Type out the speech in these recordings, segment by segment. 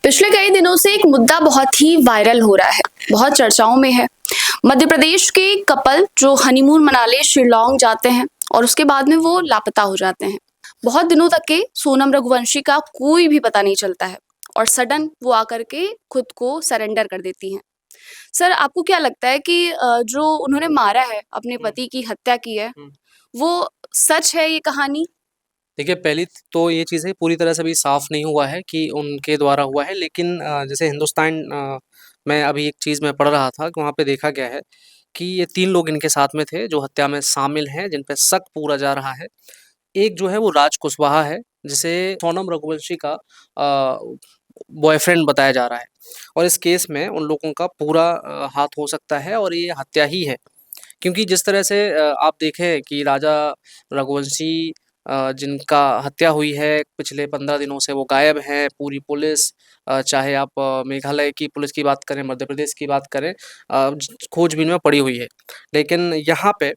पिछले कई दिनों से एक मुद्दा बहुत ही वायरल हो रहा है, बहुत चर्चाओं में है। मध्य प्रदेश के कपल जो हनीमून मनाने शिलोंग जाते हैं और उसके बाद में वो लापता हो जाते हैं। बहुत दिनों तक के सोनम रघुवंशी का कोई भी पता नहीं चलता है और सडन वो आकर के खुद को सरेंडर कर देती हैं। सर, आपको क्या लगता है कि जो उन्होंने मारा है, अपने हुँ, पति की हत्या की है, हुँ। वो सच है ये कहानी? देखिए, पहली तो ये चीज़ है पूरी तरह से अभी साफ़ नहीं हुआ है कि उनके द्वारा हुआ है, लेकिन जैसे हिंदुस्तान में अभी एक चीज़ मैं पढ़ रहा था कि वहाँ पे देखा गया है कि ये 3 लोग इनके साथ में थे, जो हत्या में शामिल हैं, जिन पे शक पूरा जा रहा है। एक जो है वो राज कुशवाहा है, जिसे सोनम रघुवंशी का बॉयफ्रेंड बताया जा रहा है और इस केस में उन लोगों का पूरा हाथ हो सकता है और ये हत्या ही है। क्योंकि जिस तरह से आप देखें कि राजा रघुवंशी जिनका हत्या हुई है, पिछले 15 दिनों से वो गायब हैं, पूरी पुलिस चाहे आप मेघालय की पुलिस की बात करें, मध्य प्रदेश की बात करें खोजबीन में पड़ी हुई है। लेकिन यहाँ पे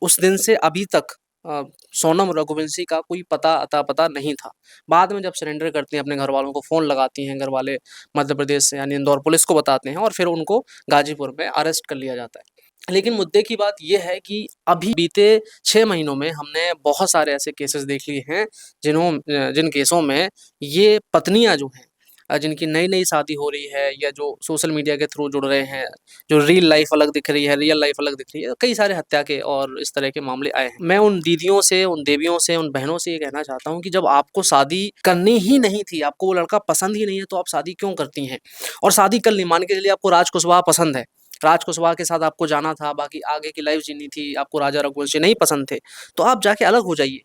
उस दिन से अभी तक अ, सोनम रघुवंशी का कोई अता-पता नहीं था। बाद में जब सरेंडर करती हैं, अपने घरवालों को फ़ोन लगाती हैं, घरवाले मध्य प्रदेश से यानी इंदौर पुलिस को बताते हैं और फिर उनको गाज़ीपुर में अरेस्ट कर लिया जाता है। लेकिन मुद्दे की बात ये है कि अभी बीते 6 महीनों में हमने बहुत सारे ऐसे केसेस देख लिए हैं जिन केसों में ये पत्नियाँ जो हैं जिनकी नई-नई शादी हो रही है या जो सोशल मीडिया के थ्रू जुड़ रहे हैं, जो रील लाइफ़ अलग दिख रही है, रियल लाइफ़ अलग दिख रही है, कई सारे हत्या के और इस तरह के मामले आए हैं। मैं उन दीदियों से, उन देवियों से, उन बहनों से ये कहना चाहता हूँ कि जब आपको शादी करनी ही नहीं थी, आपको वो लड़का पसंद ही नहीं है, तो आप शादी क्यों करती हैं? और शादी कर ली, मान के चलिए आपको राज कुशवाहा पसंद है, राज कुशवाहा के साथ आपको जाना था, बाकी आगे की लाइफ़ जीनी थी, आपको राजा रघुवंशी नहीं पसंद थे, तो आप जाके अलग हो जाइए।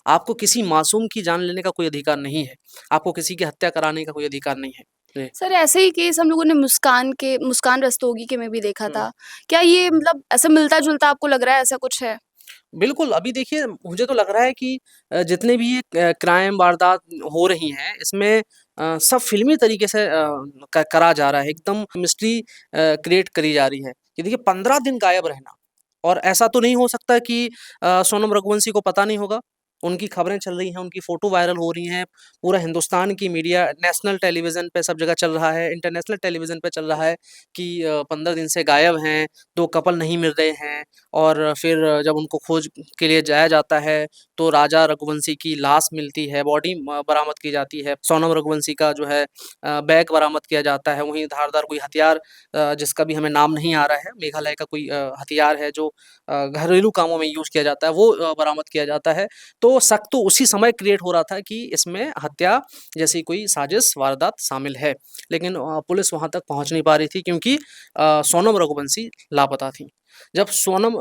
आपको किसी मासूम की जान लेने का कोई अधिकार नहीं है। आपको किसी की हत्या कराने का कोई अधिकार नहीं है। जी। सर, ऐसे ही केस हम लोगों ने मुस्कान रस्तोगी के में भी देखा हुँ। था। क्या ये मतलब ऐसा मिलता-जुलता आपको लग रहा है, ऐसा कुछ है? बिल्कुल, अभी देखिए मुझे तो लग रहा है कि जितने भी ये क्राइम वारदात हो रही हैं, इसमें सब फ़िल्मी तरीके से क करा जा रहा है, एकदम मिस्ट्री क्रिएट करी जा रही है। कि देखिए 15 दिन गायब रहना और ऐसा तो नहीं हो सकता कि सोनम रघुवंशी को पता नहीं होगा। उनकी खबरें चल रही हैं, उनकी फ़ोटो वायरल हो रही हैं, पूरा हिंदुस्तान की मीडिया नेशनल टेलीविज़न पे सब जगह चल रहा है, इंटरनेशनल टेलीविज़न पे चल रहा है कि 15 दिन से गायब हैं, 2 कपल नहीं मिल रहे हैं और फिर जब उनको खोज के लिए जाया जाता है, तो राजा रघुवंशी की लाश मिलती है, बॉडी बरामद की जाती है। सोनम रघुवंशी का जो है बैग बरामद किया जाता है, वहीं धारदार कोई हथियार जिसका भी हमें नाम नहीं आ रहा है, मेघालय का कोई हथियार है जो घरेलू कामों में यूज़ किया जाता है, वो बरामद किया जाता है। तो शक तो उसी समय क्रिएट हो रहा था कि इसमें हत्या जैसी कोई साजिश, वारदात शामिल है। लेकिन पुलिस वहाँ तक पहुँच नहीं पा रही थी क्योंकि सोनम रघुवंशी लापता थीं। जब सोनम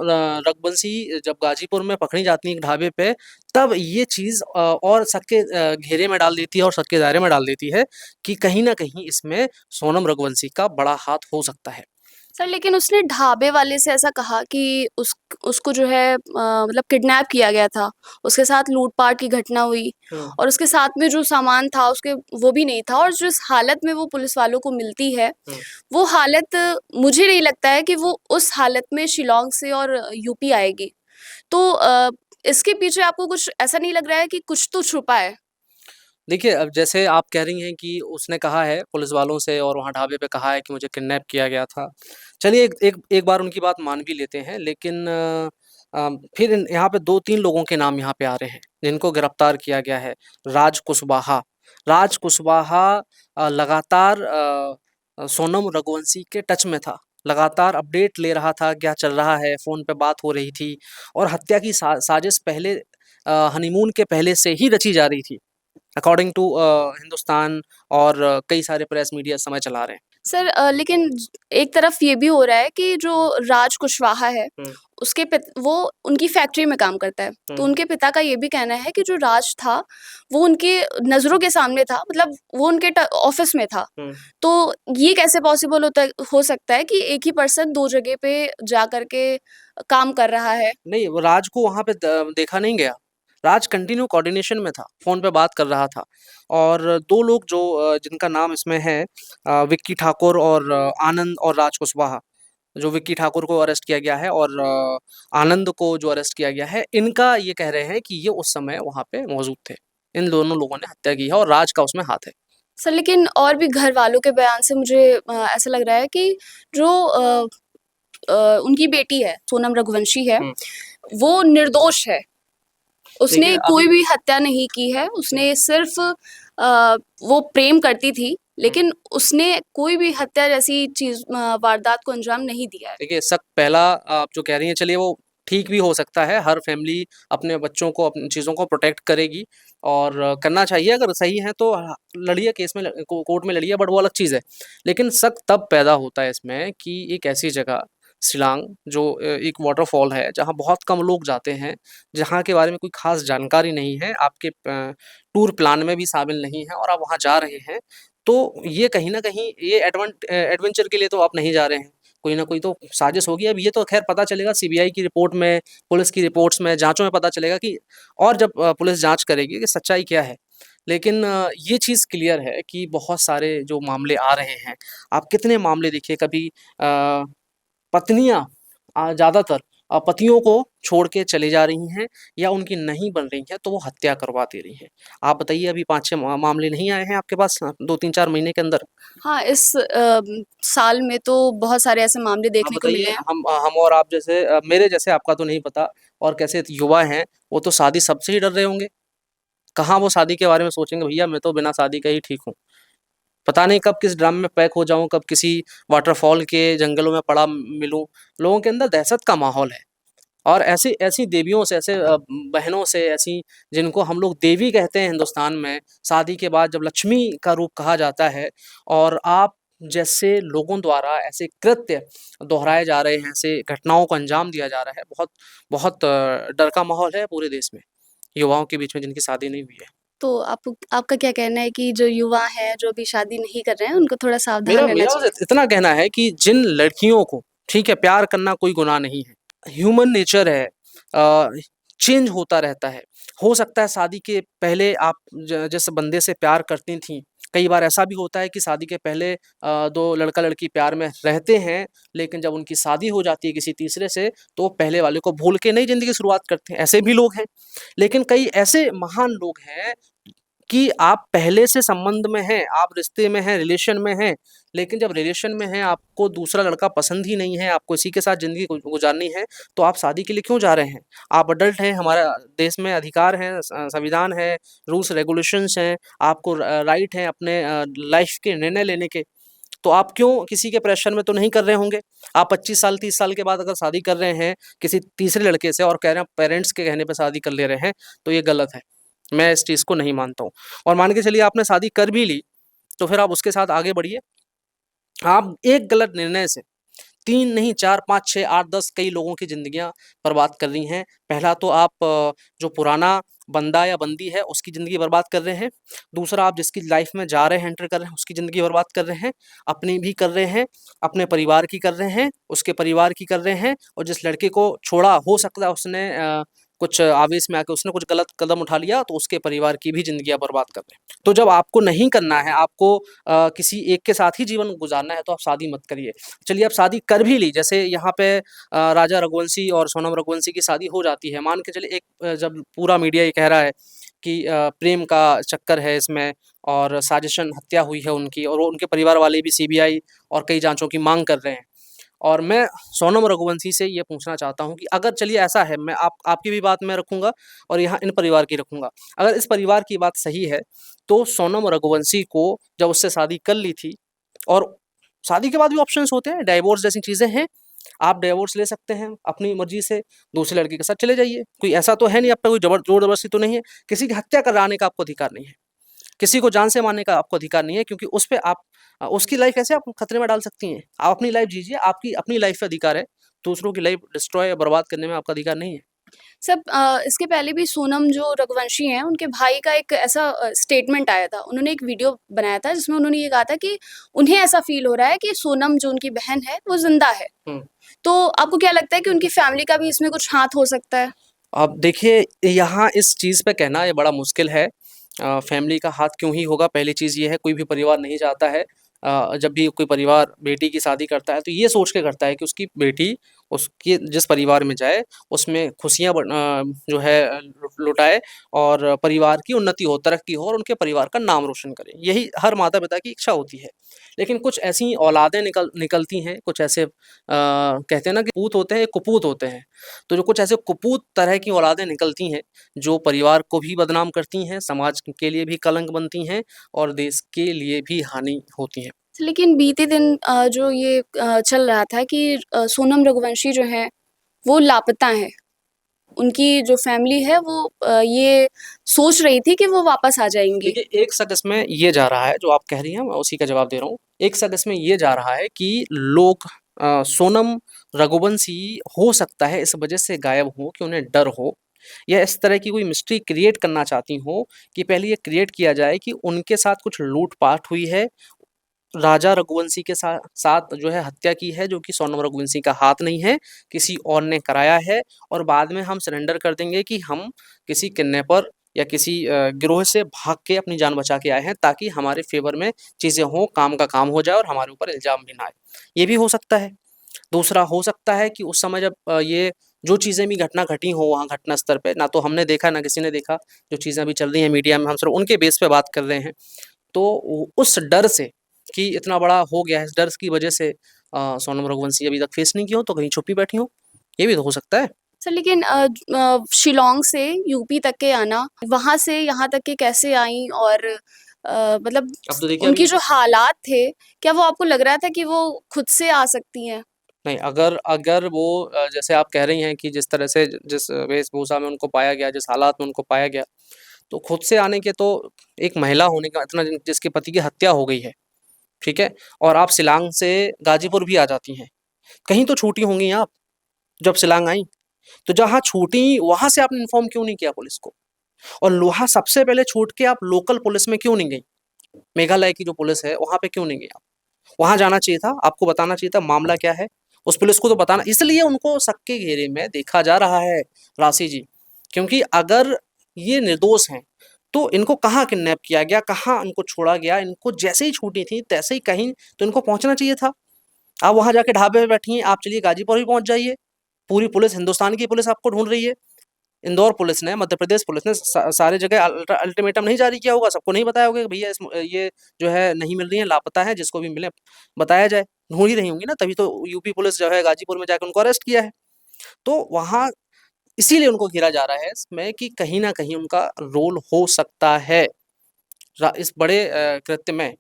रघुवंशी जब गाज़ीपुर में पकड़ी जाती हैं एक ढाबे पे, तब ये चीज़ और शक के घेरे में डाल देती है और शक के दायरे में डाल देती है कि कहीं न कहीं इसमें सोनम रघुवंशी का बड़ा हाथ हो सकता है। सर, लेकिन उसने ढाबे वाले से ऐसा कहा कि उसको जो है मतलब किडनैप किया गया था, उसके साथ लूट-पाट की घटना हुई हुँ, और उसके साथ में जो सामान था उसके वो भी नहीं था और जिस हालत में वो पुलिस वालों को मिलती है, हुँ। वो हालत मुझे नहीं लगता है कि वो उस हालत में शिलांग से और यूपी आएगी। तो इसके पीछे आपको कुछ ऐसा नहीं लग रहा है कि कुछ तो छुपा है? देखिए, अब जैसे आप कह रही हैं कि उसने कहा है पुलिस वालों से और वहाँ ढाबे पे कहा है कि मुझे किडनैप किया गया था। चलिए एक एक एक बार उनकी बात मान भी लेते हैं लेकिन फिर यहाँ पे 2-3 लोगों के नाम यहाँ पे आ रहे हैं, जिनको गिरफ्तार किया गया है। राज कुशवाहा राज कुशवाहा लगातार सोनम रघुवंशी के टच में था। लगातार अपडेट ले रहा था, क्या चल रहा है, फ़ोन पे बात हो रही थी और हत्या की साजिश पहले हनीमून के पहले से ही रची जा रही थी। अकॉर्डिंग टू हिंदुस्तान और कई सारे प्रेस मीडिया इस समय चला रहे हैं। सर, लेकिन एक तरफ ये भी हो रहा है कि जो राज कुशवाहा है, हुँ, उसके वो उनकी फैक्ट्री में काम करता है। तो हुँ, उनके पिता का ये भी कहना है कि जो राज था, वो उनके नज़रों के सामने था, मतलब वो उनके ऑफ़िस में था। हुँ। तो ये कैसे पॉसिबल हो सकता है कि एक ही पर्सन 2 जगह पे जा कर के काम कर रहा है? नहीं, वो राज को वहाँ पे देखा नहीं गया। राज कंटिन्यू कोऑर्डिनेशन में था, फ़ोन पे बात कर रहा था और 2 लोग जो जिनका नाम इसमें है विक्की ठाकुर और आनंद और राज कुशवाहा। जो विक्की ठाकुर को अरेस्ट किया गया है और आनंद को जो अरेस्ट किया गया है, इनका ये कह रहे हैं कि ये उस समय वहाँ पे मौजूद थे। इन दोनों लोगों ने हत्या की है और राज का उसमें हाथ है। सर लेकिन और भी घर वालों के बयान से मुझे ऐसा लग रहा है कि जो उनकी बेटी है सोनम रघुवंशी है, हुँ। वो निर्दोष है। देखिए उसने कोई अभी भी हत्या नहीं की है, उसने सिर्फ़ वो प्रेम करती थी, हुँ। लेकिन उसने कोई भी हत्या जैसी चीज़ वारदात को अंजाम नहीं दिया है। देखिए, शक पहला आप जो कह रही हैं चलिए वो ठीक भी हो सकता है, हर फ़ैमिली अपने बच्चों को अपनी चीज़ों को प्रोटेक्ट करेगी और करना चाहिए अगर सही है तो लड़िए केस में कोर्ट में लड़िए बट वो अलग चीज़ है। लेकिन शक तब पैदा होता है इसमें कि एक ऐसी जगह शिलांग जो एक वाटरफॉल है जहाँ बहुत कम लोग जाते हैं, जहाँ के बारे में कोई ख़ास जानकारी नहीं है, आपके टूर प्लान में भी शामिल नहीं है और आप वहाँ जा रहे हैं, तो ये कहीं न कहीं ये एडवेंचर के लिए तो आप नहीं जा रहे हैं। कोई ना कोई तो साजिश होगी। अब ये तो ख़ैर पता चलेगा सीबीआई की रिपोर्ट में, पुलिस की रिपोर्ट्स में, जाँचों में पता चलेगा कि और जब पुलिस जाँच करेगी कि सच्चाई क्या है। लेकिन ये चीज़ क्लियर है कि बहुत सारे जो मामले आ रहे हैं, आप कितने मामले देखिए कभी पत्नियाँ ज़्यादातर पतियों को छोड़ के चली जा रही हैं या उनकी नहीं बन रही हैं, तो वो हत्या करवा दे रही हैं। आप बताइए अभी 5-6 मामले नहीं आए हैं आपके पास 2-3-4 महीने के अंदर? हाँ, इस साल में तो बहुत सारे ऐसे मामले आप देखने को मिले बताइए हैं। हम और आप जैसे मेरे जैसे आपका तो नहीं पता और कैसे युवा हैं, वो तो शादी सबसे ही डर रहे होंगे। कहाँ वो शादी के बारे में सोचेंगे भैया मैं तो बिना शादी का ही ठीक हूँ। पता नहीं कब किस ड्रम में पैक हो जाऊँ, कब किसी वाटरफॉल के जंगलों में पड़ा मिलूँ। लोगों के अंदर दहशत का माहौल है और ऐसी ऐसी देवियों से, ऐसे बहनों से, ऐसी जिनको हम लोग देवी कहते हैं हिंदुस्तान में, शादी के बाद जब लक्ष्मी का रूप कहा जाता है और आप जैसे लोगों द्वारा ऐसे कृत्य दोहराए जा रहे हैं, ऐसे घटनाओं को अंजाम दिया जा रहा है, बहुत बहुत डर का माहौल है पूरे देश में, युवाओं के बीच में जिनकी शादी नहीं हुई है। तो आपका क्या कहना है कि जो युवा हैं, जो अभी शादी नहीं कर रहे हैं, उनको थोड़ा सावधान मेरा रहना मेरा चाहिए? बस इतना कहना है कि जिन लड़कियों को ठीक है, प्यार करना कोई गुनाह नहीं है। ह्यूमन नेचर है चेंज होता रहता है। हो सकता है शादी के पहले आप जिस बंदे से प्यार करती थीं, कई बार ऐसा भी होता है कि शादी के पहले 2 लड़का-लड़की प्यार में रहते हैं, लेकिन जब उनकी शादी हो जाती है किसी तीसरे से, तो वो पहले वाले को भूल के नई ज़िंदगी की शुरुआत करते हैं। ऐसे भी लोग हैं। लेकिन कई ऐसे महान लोग हैं कि आप पहले से संबंध में हैं, आप रिश्ते में हैं, रिलेशन में हैं, लेकिन जब रिलेशन में हैं, आपको दूसरा लड़का पसंद ही नहीं है, आपको इसी के साथ ज़िंदगी गुज़ारनी है, तो आप शादी के लिए क्यों जा रहे हैं? आप अडल्ट हैं, हमारा देश में अधिकार है, संविधान है, रूल्स रेगुलेशंस हैं, आपको राइट है अपने लाइफ़ के निर्णय लेने के, तो आप क्यों किसी के प्रेशर में तो नहीं कर रहे होंगे? आप 25 साल, 30 साल के बाद अगर शादी कर रहे हैं, किसी तीसरे लड़के से और कह रहे हैं पेरेंट्स के कहने पे शादी कर ले रहे हैं, तो ये गलत है। मैं इस चीज़ को नहीं मानता हूँ और मान के चलिए आपने शादी कर भी ली, तो फिर आप उसके साथ आगे बढ़िए। आप एक गलत निर्णय से 3 नहीं 4, 5, 6, 8, 10 कई लोगों की ज़िंदगियाँ बर्बाद कर रही हैं। पहला तो आप जो पुराना बंदा या बंदी है उसकी ज़िंदगी बर्बाद कर रहे हैं। दूसरा आप जिसकी लाइफ़ में जा रहे हैं, एंटर कर रहे हैं उसकी ज़िंदगी बर्बाद कर रहे हैं। अपनी भी कर रहे हैं, अपने परिवार की कर रहे हैं, उसके परिवार की कर रहे हैं और जिस लड़के को छोड़ा हो सकता है उसने कुछ आवेश में आके उसने कुछ गलत कदम उठा लिया तो उसके परिवार की भी ज़िंदगियाँ बर्बाद कर रहे हैं। तो जब आपको नहीं करना है, आपको किसी एक के साथ ही जीवन गुज़ारना है तो आप शादी मत करिए। चलिए आप शादी कर भी ली, जैसे यहाँ पे राजा रघुवंशी और सोनम रघुवंशी की शादी हो जाती है। मान के चलिए एक जब पूरा मीडिया ये कह रहा है कि प्रेम का चक्कर है इसमें और साजिशन हत्या हुई है उनकी और वो उनके परिवार वाले भी सीबीआई और कई जाँचों की माँग कर रहे हैं। और मैं सोनम रघुवंशी से ये पूछना चाहता हूँ कि अगर चलिए ऐसा है मैं आप आपकी भी बात मैं रखूँगा और यहाँ इन परिवार की रखूँगा। अगर इस परिवार की बात सही है, तो सोनम रघुवंशी को जब उससे शादी कर ली थी और शादी के बाद भी ऑप्शंस होते हैं, डाइवोर्स जैसी चीज़ें हैं। आप डाइवोर्स ले सकते हैं अपनी मर्ज़ी से, दूसरे लड़के के साथ चले जाइए। कोई ऐसा तो है नहीं आप पे कोई ज़ोर-ज़बरदस्ती तो नहीं है। किसी की हत्या कराने का आपको अधिकार नहीं है। किसी को जान से मारने का आपको अधिकार नहीं है क्योंकि उस पे आप उसकी लाइफ़ कैसे आप खतरे में डाल सकती हैं? आप अपनी लाइफ़ जीजिए, आपकी अपनी लाइफ़ पे अधिकार है। दूसरों की लाइफ़ डिस्ट्रॉय या बर्बाद करने में आपका अधिकार नहीं है। सब इसके पहले भी सोनम जो रघुवंशी हैं, उनके भाई का एक ऐसा स्टेटमेंट आया था। उन्होंने एक वीडियो बनाया था जिसमें उन्होंने ये कहा था कि उन्हें ऐसा फ़ील हो रहा है कि सोनम जो उनकी बहन है, वो ज़िंदा है। हुँ। तो आपको क्या लगता है कि उनकी फैमिली का भी इसमें कुछ हाथ हो सकता है? अब देखिए, यहाँ इस चीज़ पे कहना ये बड़ा मुश्किल है। फैमिली का हाथ क्यों ही होगा, पहली चीज़ ये है कोई भी परिवार नहीं चाहता है जब भी कोई परिवार बेटी की शादी करता है तो ये सोच के करता है कि उसकी बेटी उसके जिस परिवार में जाए उसमें खुशियाँ जो है लुटाए और परिवार की उन्नति हो, तरक्की हो और उनके परिवार का नाम रोशन करे। यही हर माता-पिता की इच्छा होती है। लेकिन कुछ ऐसी औलादें निकलती हैं, कुछ ऐसे कहते हैं ना कि पूत होते हैं, एक कुपूत होते हैं। तो जो कुछ ऐसे कुपूत तरह की औलादें निकलती हैं, जो परिवार को भी बदनाम करती हैं, समाज के लिए भी कलंक बनती हैं और देश के लिए भी हानि होती हैं। लेकिन बीते दिन जो ये चल रहा था कि सोनम रघुवंशी जो हैं, वो लापता हैं। उनकी जो फैमिली है वो ये सोच रही थी कि वो वापस आ जाएँगी। देखिए, एक शक इसमें ये जा रहा है, जो आप कह रही हैं, मैं उसी का जवाब दे रहा हूँ। एक शक इसमें ये जा रहा है कि लोग सोनम रघुवंशी हो सकता है इस वजह से गायब हों कि उन्हें डर हो या इस तरह की कोई मिस्ट्री क्रिएट करना चाहती हों कि पहले ये क्रिएट किया जाए कि उनके साथ कुछ लूट-पाट हुई है, राजा रघुवंशी के साथ जो है हत्या की है, जो कि सोनम रघुवंशी का हाथ नहीं है, किसी और ने कराया है और बाद में हम सरेंडर कर देंगे कि हम किसी किडनैपर या किसी गिरोह से भाग के अपनी जान बचा के आए हैं ताकि हमारे फ़ेवर में चीज़ें हों, काम का काम हो जाए और हमारे ऊपर इल्ज़ाम भी ना आए। ये भी हो सकता है। दूसरा हो सकता है कि उस समय जब ये जो चीज़ें भी घटना घटी हो वहाँ घटना स्तर पे, ना तो हमने देखा, ना किसी ने देखा, जो चीज़ें अभी चल रही हैं मीडिया में, हम सिर्फ़ उनके बेस पे बात कर रहे हैं। तो उ उस डर से कि इतना बड़ा हो गया है, इस डर की वजह से सोनम रघुवंशी अभी तक फेस नहीं की हो, तो कहीं छुपी बैठी हों, ये भी तो हो सकता है। सर लेकिन शिलांग से यूपी तक के आना, वहाँ से यहाँ तक के कैसे आईं और मतलब अब तो देखिए उनकी अभी जो हालात थे, क्या वो आपको लग रहा था कि वो खुद से आ सकती हैं? नहीं, अगर अगर वो जैसे आप कह रही हैं कि जिस तरह से जिस वेशभूषा में उनको पाया गया, जिस हालात में उनको पाया गया, तो खुद से आने के तो एक महिला होने का इतना जिसके पति की हत्या हो गई है, ठीक है? और आप शिलांग से गाज़ीपुर भी आ जाती हैं, कहीं तो छूटी होंगी आप, जब शिलांग आईं। तो जहाँ छूटी, वहाँ से आपने इन्फॉर्म क्यों नहीं किया पुलिस को? और लोहा सबसे पहले छूट के आप लोकल पुलिस में क्यों नहीं गईं? मेघालय की जो पुलिस है, वहाँ पे क्यों नहीं गईं आप? वहाँ जाना चाहिए था, आपको बताना चाहिए था मामला क्या है। उस पुलिस को तो बताना, इसलिए उनको शक के घेरे में देखा जा रहा है, राशि जी। क्योंकि अगर ये निर्दोष हैं, तो इनको कहाँ किडनैप किया गया, कहाँ इनको छोड़ा गया, इनको जैसे ही छूटी थी, तैसे ही कहीं तो इनको पहुँचना चाहिए था। आप वहाँ जाके ढाबे पे बैठी हैं, आप चलिए गाज़ीपुर भी पहुँच जाइए। पूरी पुलिस, हिंदुस्तान की पुलिस आपको ढूँढ रही है। इंदौर पुलिस ने, मध्य प्रदेश पुलिस ने सारी जगह अल्टीमेटम नहीं जारी किया होगा, सबको नहीं बताया होगा कि भैया ये जो है नहीं मिल रही है, लापता है, जिसको भी मिले बताया जाए। ढूँढ ही रही होंगी ना, तभी तो यूपी पुलिस जो है गाज़ीपुर में जाके उनको अरेस्ट किया है। तो वहाँ इसीलिए उनको घेरा जा रहा है इसमें कि कहीं न कहीं उनका रोल हो सकता है इस बड़े कृत्य में।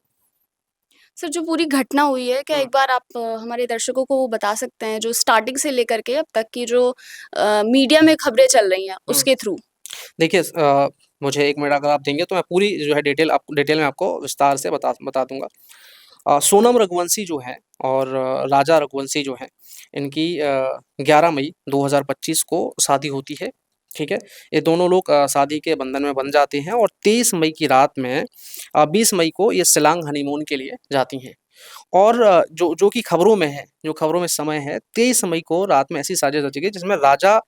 सर जो पूरी घटना हुई है, क्या हुँ, एक बार आप हमारे दर्शकों को वो बता सकते हैं, जो स्टार्टिंग से लेकर के अब तक की जो मीडिया में खबरें चल रही हैं, हुँ। उसके थ्रू? देखिए मुझे 1 मिनट अगर आप देंगे तो मैं पूरी जो है डिटेल में आपको विस्तार से बता दूँगा। सोनम रघुवंशी जो हैं और राजा रघुवंशी जो हैं, इनकी 11 मई 2025 को शादी होती है, ठीक है? ये दोनों लोग शादी के बंधन में बंध जाते हैं और 23 मई की रात में 20 मई को ये शिलांग हनीमून के लिए जाती हैं। और जो जो कि खबरों में है, जो खबरों में समय है, 23 मई को रात में ऐसी साजिश रची गई जिसमें राजा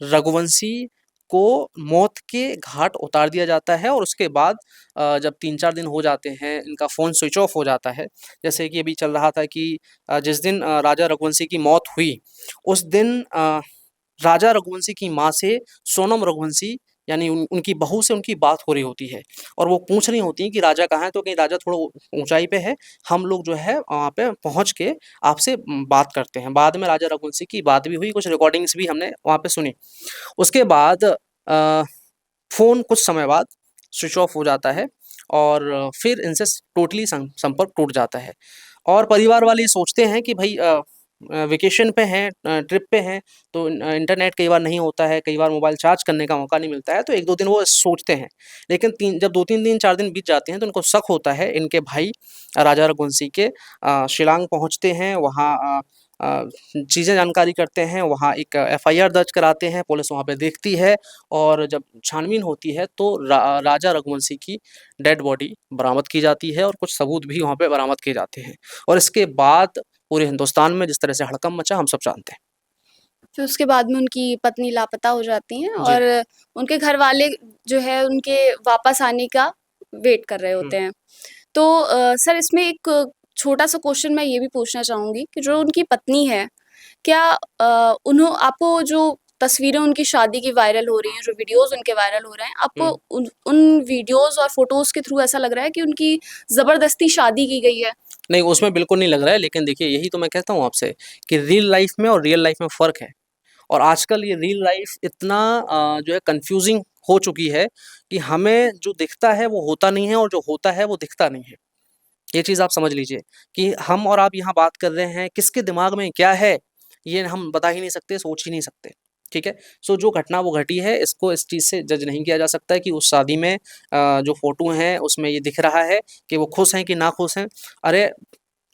रघुवंशी को मौत के घाट उतार दिया जाता है और उसके बाद जब 3-4 दिन हो जाते हैं, इनका फ़ोन स्विच ऑफ हो जाता है। जैसे कि अभी चल रहा था कि जिस दिन राजा रघुवंशी की मौत हुई, उस दिन राजा रघुवंशी की माँ से सोनम रघुवंशी यानी उनकी बहू से उनकी बात हो रही होती है और वो पूछ रही होती हैं कि राजा कहाँ है? तो कहीं राजा थोड़ा ऊँचाई पे है, हम लोग जो है वहाँ पे पहुँच के आपसे बात करते हैं। बाद में राजा रघुवंशी की बात भी हुई, कुछ रिकॉर्डिंग्स भी हमने वहाँ पे सुनी। उसके बाद फ़ोन कुछ समय बाद स्विच ऑफ हो जाता है और फिर इनसे टोटली संपर्क टूट जाता है। और परिवार वाले ये सोचते हैं कि भई वेकेशन पे हैं, ट्रिप पे हैं, तो इंटरनेट कई बार नहीं होता है, कई बार मोबाइल चार्ज करने का मौका नहीं मिलता है, तो 1-2 दिन वो सोचते हैं। लेकिन 3 जब 2-3 दिन, 4 दिन बीत जाते हैं, तो उनको शक होता है, इनके भाई राजा रघुवंशी के शिलांग पहुँचते हैं, वहाँ चीज़ें जानकारी करते हैं, वहाँ एक एफआईआर दर्ज कराते हैं, पुलिस वहाँ पे देखती है और जब छानबीन होती है, तो राजा रघुवंशी की डेड बॉडी बरामद की जाती है और कुछ सबूत भी वहाँ पे बरामद किए जाते हैं। और इसके बाद पूरे हिंदुस्तान में जिस तरह से हड़कंप मचा, हम सब जानते हैं। फिर उसके बाद में उनकी पत्नी लापता हो जाती हैं जी। और उनके घरवाले जो है उनके वापस आने का वेट कर रहे हुँ, होते हैं। तो सर इसमें एक छोटा-सा क्वेश्चन मैं ये भी पूछना चाहूँगी कि जो उनकी पत्नी है, क्या आपको जो तस्वीरें उनकी शादी की वायरल हो रही हैं, जो वीडियोस उनके वायरल हो रहे हैं, आपको उन वीडियोस और फोटोज के थ्रू ऐसा लग रहा है कि उनकी जबरदस्ती शादी की गई है? नहीं, उसमें बिल्कुल नहीं लग रहा है, लेकिन देखिए यही तो मैं कहता हूँ आपसे कि रियल लाइफ में और रियल लाइफ में फ़र्क है। और आजकल ये रियल लाइफ इतना जो है कन्फ्यूज़िंग हो चुकी है कि हमें जो दिखता है वो होता नहीं है और जो होता है वो दिखता नहीं है। ये चीज़ आप समझ लीजिए कि हम और आप यहाँ बात कर रहे हैं, किसके दिमाग में क्या है, ये हम बता ही नहीं सकते, सोच ही नहीं सकते, ठीक है? सो जो घटना वो घटी है, इसको इस चीज़ से जज नहीं किया जा सकता है कि उस शादी में जो फ़ोटो हैं, उसमें ये दिख रहा है कि वो खुश हैं कि नाखुश हैं। अरे!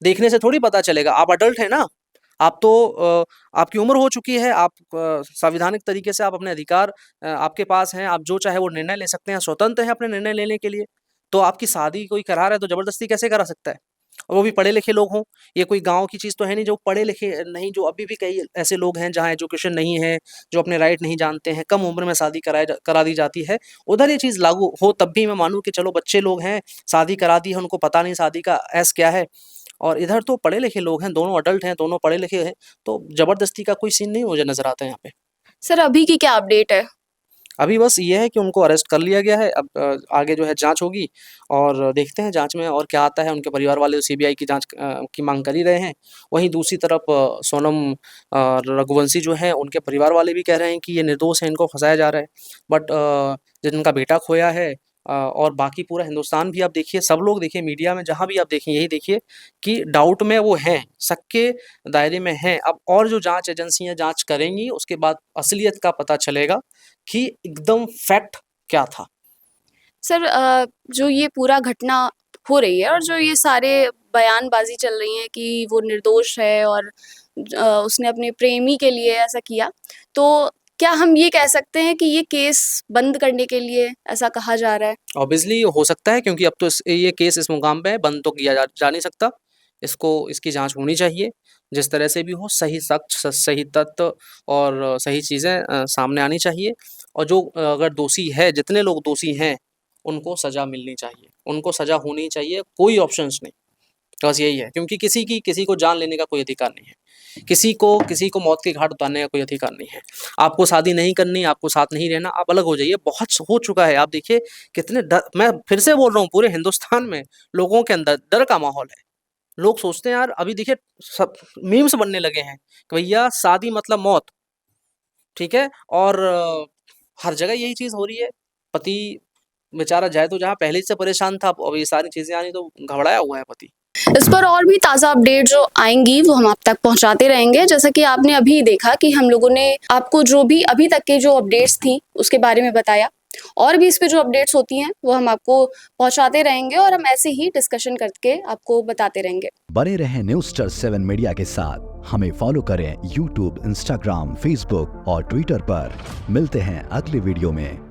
देखने से थोड़ी पता चलेगा, आप अडल्ट हैं ना, आप तो आपकी उम्र हो चुकी है, आप संवैधानिक तरीके से आप अपने अधिकार आपके पास हैं, आप जो चाहे वो निर्णय ले सकते हैं, स्वतंत्र हैं अपने निर्णय लेने के लिए। तो आपकी शादी कोई करा रहा है तो ज़बरदस्ती कैसे करा सकता है? और वो भी पढ़े-लिखे लोग हों, ये कोई गाँव की चीज़ तो है नहीं जो पढ़े-लिखे नहीं, जो अभी भी कई ऐसे लोग हैं जहाँ एजुकेशन नहीं है, जो अपने राइट नहीं जानते हैं, कम उम्र में शादी करा दी जाती है। उधर ये चीज़ लागू हो तब भी मैं मानूँ कि चलो बच्चे लोग हैं, शादी करा दी है, उनको पता नहीं शादी का ऐस क्या है। और इधर तो पढ़े-लिखे लोग हैं, दोनों अडल्ट हैं, दोनों पढ़े-लिखे हैं, तो ज़बरदस्ती का कोई सीन नहीं मुझे नज़र आता है यहाँ पे। सर, अभी की क्या अपडेट है? अभी बस ये है कि उनको अरेस्ट कर लिया गया है, अब आगे जो है जाँच होगी और देखते हैं जाँच में और क्या आता है। उनके परिवार वाले सीबीआई की जाँच की माँग कर ही रहे हैं। वहीं दूसरी तरफ सोनम रघुवंशी जो हैं, उनके परिवार वाले भी कह रहे हैं कि ये निर्दोष हैं, इनको फँसाया जा रहा है। बट जिनका बेटा खोया है और बाकी पूरा हिंदुस्तान भी आप देखिए, सब लोग देखिए मीडिया में जहाँ भी आप देखें यही देखिए कि डाउट में वो हैं, शक के दायरे में हैं। अब और जो जाँच एजेंसियाँ जाँच करेंगी, उसके बाद असलियत का पता चलेगा कि एकदम फैक्ट क्या था। सर, जो ये पूरा घटना हो रही है और जो ये सारे बयानबाजी चल रही है कि वो निर्दोष है और उसने अपने प्रेमी के लिए ऐसा किया, तो क्या हम ये कह सकते हैं कि ये केस बंद करने के लिए ऐसा कहा जा रहा है? ऑब्वियसली हो सकता है क्योंकि अब तो ये केस इस मुकाम पे है, बंद तो किया जा नहीं सकता। इसकी जाँच होनी चाहिए, जिस तरह से भी हो सही साक्ष्य, सही तथ्य और सही चीज़ें सामने आनी चाहिए और जो अगर दोषी है, जितने लोग दोषी हैं, उनको सज़ा मिलनी चाहिए, उनको सज़ा होनी चाहिए, कोई ऑप्शंस नहीं। बस यही है क्योंकि किसी को जान लेने का कोई अधिकार नहीं है। किसी को मौत के घाट उतारने का कोई अधिकार नहीं है। आपको शादी नहीं करनी, आपको साथ नहीं रहना, आप अलग हो जाइए। बहुत हो चुका है। आप देखिए कितने डर, मैं फिर से बोल रहा हूँ, पूरे हिंदुस्तान में लोगों के अंदर डर का माहौल है। लोग सोचते हैं यार, अभी देखिए सब मीम्स बनने लगे हैं कि भैया शादी मतलब मौत, ठीक है? और हर जगह यही चीज़ हो रही है। पति बेचारा जाए तो जहाँ पहले से परेशान था, अब ये सारी चीज़ें आनी तो घबराया हुआ है पति। इस पर और भी ताज़ा अपडेट जो आएँगी वो हम आप तक पहुँचाते रहेंगे। जैसा कि आपने अभी देखा कि हम लोगों ने आपको जो भी अभी तक की जो अपडेट्स थी उसके बारे में बताया। और भी इस पे जो अपडेट्स होती हैं वो हम आपको पहुँचाते रहेंगे और हम ऐसे ही डिस्कशन करके आपको बताते रहेंगे। बने रहें न्यूज़7 मीडिया के साथ। हमें फॉलो करें यूट्यूब, इंस्टाग्राम, फेसबुक और ट्विटर पर। मिलते हैं अगले वीडियो में।